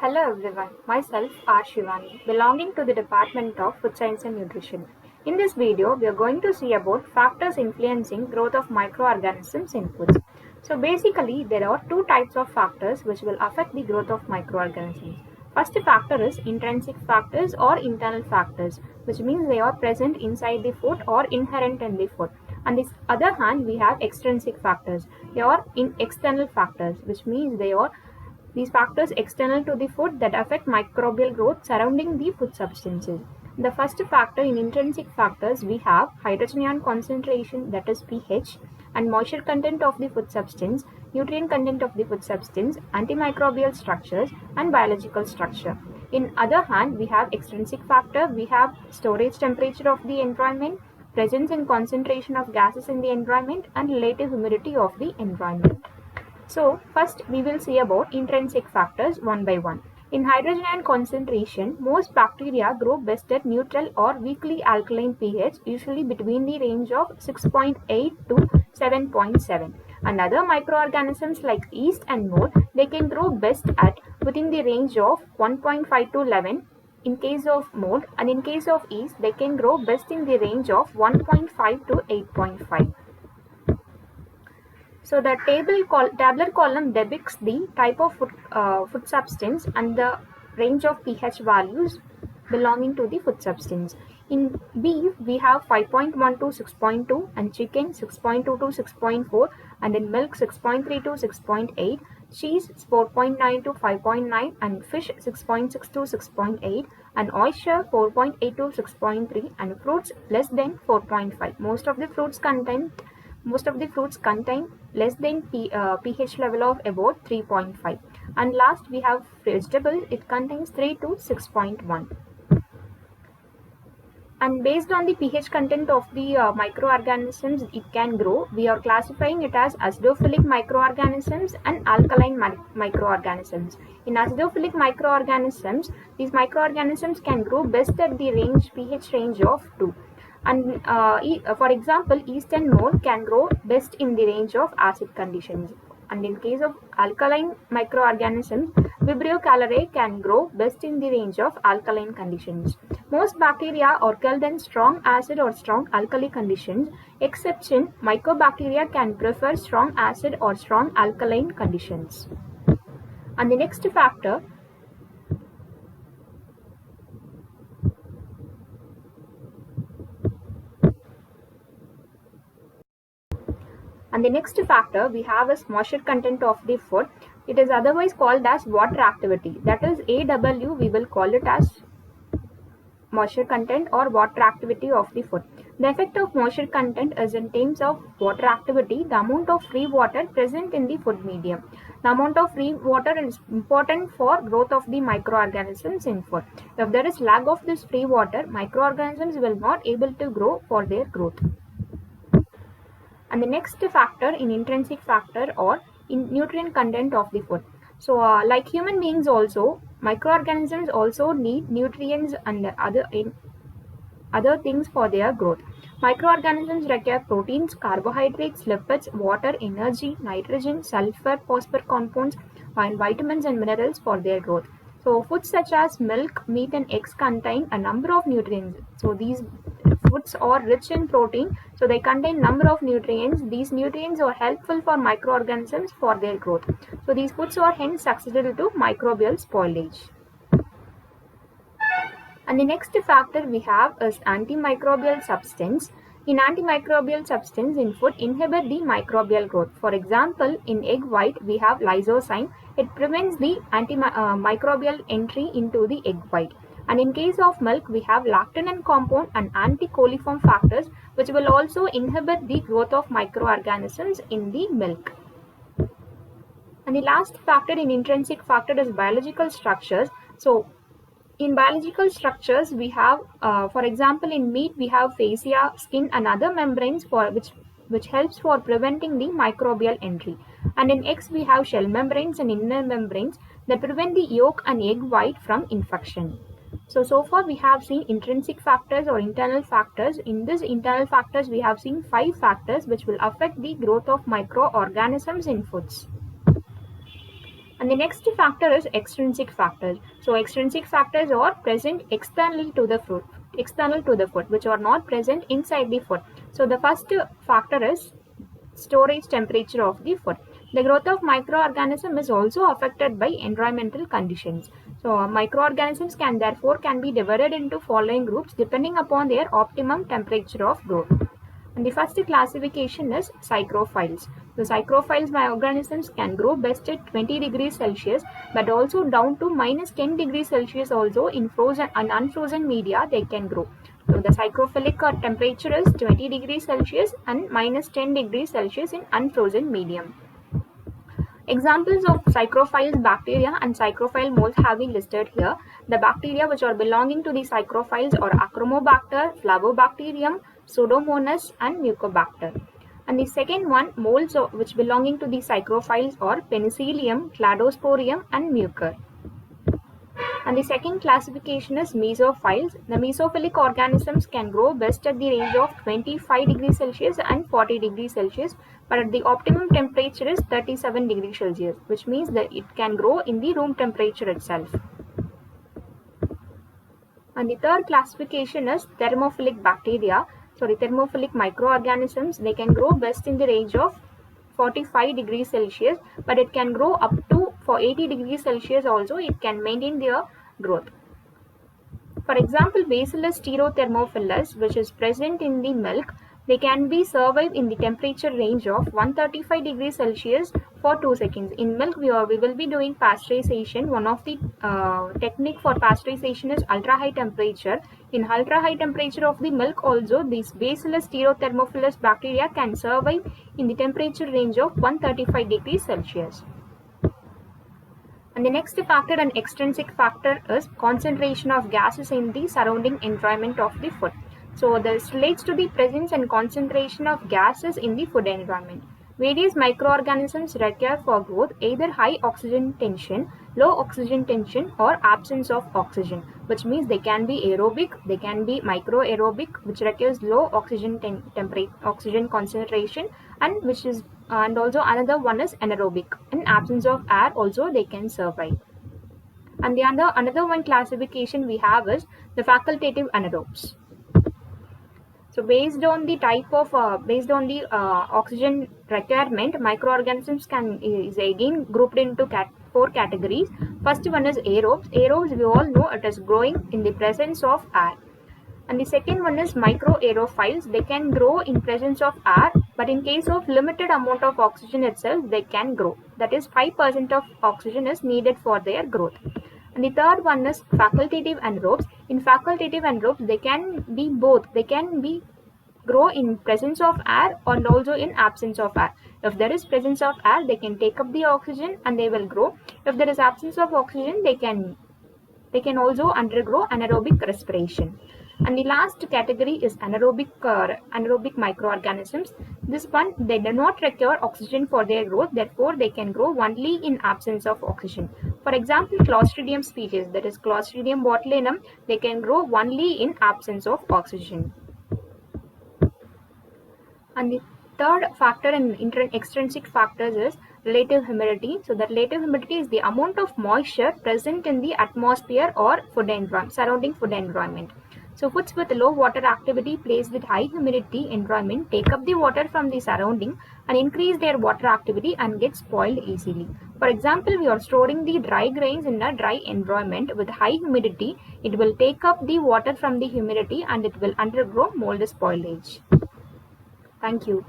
Hello everyone, myself R. Shivani, belonging to the Department of Food Science and Nutrition. In this video, we are going to see about factors influencing growth of microorganisms in foods. So basically, there are two types of factors which will affect the growth of microorganisms. First factor is intrinsic factors or internal factors, which means they are present inside the food or inherent in the food. On the other hand, we have extrinsic factors. They are external factors, which means they are these factors external to the food that affect microbial growth surrounding the food substances. The first factor in intrinsic factors we have hydrogen ion concentration, that is pH, and moisture content of the food substance, nutrient content of the food substance, antimicrobial structures and biological structure. In other hand, we have extrinsic factor, we have storage temperature of the environment, presence and concentration of gases in the environment, and relative humidity of the environment. So first we will see about intrinsic factors one by one. In hydrogen ion concentration, most bacteria grow best at neutral or weakly alkaline pH, usually between the range of 6.8 to 7.7. And other microorganisms like yeast and mold, they can grow best at within the range of 1.5 to 11 in case of mold, and in case of yeast, they can grow best in the range of 1.5 to 8.5. So the tabular column depicts the type of food substance and the range of pH values belonging to the food substance. In beef, we have 5.1 to 6.2, and chicken 6.2 to 6.4, and in milk 6.3 to 6.8, cheese 4.9 to 5.9, and fish 6.6 to 6.8, and oyster 4.8 to 6.3, and fruits less than 4.5. Most of the fruits contain less than pH level of about 3.5. And last we have vegetable, it contains 3 to 6.1. And based on the pH content of the microorganisms it can grow, we are classifying it as acidophilic microorganisms and alkaline microorganisms. In acidophilic microorganisms, these microorganisms can grow best at the pH range of 2. And for example, yeast and mold can grow best in the range of acid conditions. And in case of alkaline microorganisms, Vibrio cholerae can grow best in the range of alkaline conditions. Most bacteria are killed in strong acid or strong alkali conditions. Exception, mycobacteria can prefer strong acid or strong alkaline conditions. And the next factor we have is moisture content of the food. It is otherwise called as water activity. That is AW, we will call it as moisture content or water activity of the food. The effect of moisture content is in terms of water activity, the amount of free water present in the food medium. The amount of free water is important for growth of the microorganisms in food. If there is lack of this free water, microorganisms will not able to grow for their growth. And the next factor in intrinsic factor or in nutrient content of the food. So like human beings also, microorganisms also need nutrients and other things for their growth. Microorganisms require proteins, carbohydrates, lipids, water, energy, nitrogen, sulfur, phosphorus compounds, and vitamins and minerals for their growth. So foods such as milk, meat and eggs contain a number of nutrients. So these foods are rich in protein, so they contain number of nutrients. These nutrients are helpful for microorganisms for their growth. So these foods are hence susceptible to microbial spoilage. And the next factor we have is antimicrobial substance. In antimicrobial substance in food inhibit the microbial growth. For example, in egg white we have lysosine. It prevents the antimicrobial entry into the egg white. And in case of milk, we have lactonin compound and anticoliform factors which will also inhibit the growth of microorganisms in the milk. And the last factor in intrinsic factor is biological structures. So in biological structures, we have, for example, in meat, we have fascia, skin and other membranes for which helps for preventing the microbial entry. And in eggs, we have shell membranes and inner membranes that prevent the yolk and egg white from infection. So far we have seen intrinsic factors or internal factors. In this internal factors, we have seen 5 factors which will affect the growth of microorganisms in foods. And the next factor is extrinsic factors. So extrinsic factors are present externally to the food, which are not present inside the food. So the first factor is storage temperature of the food. The growth of microorganism is also affected by environmental conditions. So microorganisms can be divided into following groups depending upon their optimum temperature of growth. And the first classification is psychrophiles. The psychrophiles microorganisms can grow best at 20 degrees Celsius, but also down to minus 10 degrees Celsius also in frozen and unfrozen media they can grow. So the psychrophilic temperature is 20 degrees Celsius and minus 10 degrees Celsius in unfrozen medium. Examples of psychrophiles bacteria and psychrophile molds have been listed here. The bacteria which are belonging to the psychrophiles are Achromobacter, Flavobacterium, Pseudomonas and Mucobacter. And the second one, molds which belonging to the psychrophiles are Penicillium, Cladosporium and Mucor. And the second classification is mesophiles. The mesophilic organisms can grow best at the range of 25 degrees Celsius and 40 degrees Celsius, but at the optimum temperature is 37 degrees Celsius, which means that it can grow in the room temperature itself. And the third classification is thermophilic bacteria. Thermophilic microorganisms, they can grow best in the range of 45 degrees Celsius, but it can grow up to for 80 degrees Celsius also, it can maintain their growth. For example, Bacillus stereothermophilus, which is present in the milk, they can be survived in the temperature range of 135 degrees Celsius for 2 seconds. In milk, we will be doing pasteurization. One of the technique for pasteurization is ultra high temperature. In ultra high temperature of the milk also, this Bacillus stereothermophilus bacteria can survive in the temperature range of 135 degrees Celsius. And the next factor and extrinsic factor is concentration of gases in the surrounding environment of the food. So this relates to the presence and concentration of gases in the food environment. Various microorganisms require for growth either high oxygen tension, low oxygen tension or absence of oxygen, which means they can be aerobic, they can be microaerobic, which requires low oxygen oxygen concentration, and also another one is anaerobic. In absence of air also they can survive. And the another one classification we have is the facultative anaerobes. So based on the type of oxygen requirement, microorganisms is again grouped into 4 categories. First one is aerobes. Aerobes, we all know it is growing in the presence of air. And the second one is microaerophiles. They can grow in presence of air, but in case of limited amount of oxygen itself, they can grow. That is 5% of oxygen is needed for their growth. And the third one is facultative anaerobes. In facultative anaerobes, they can be both. They can be grow in presence of air and also in absence of air. If there is presence of air, they can take up the oxygen and they will grow. If there is absence of oxygen, they can also undergo anaerobic respiration. And the last category is anaerobic microorganisms. This one, they do not require oxygen for their growth, therefore they can grow only in absence of oxygen. For example, Clostridium species, that is Clostridium botulinum, they can grow only in absence of oxygen. And the third factor in extrinsic factors is relative humidity. So the relative humidity is the amount of moisture present in the atmosphere or surrounding food environment. So foods with low water activity placed with high humidity environment take up the water from the surrounding and increase their water activity and get spoiled easily. For example, we are storing the dry grains in a dry environment with high humidity. It will take up the water from the humidity and it will undergo mold spoilage. Thank you.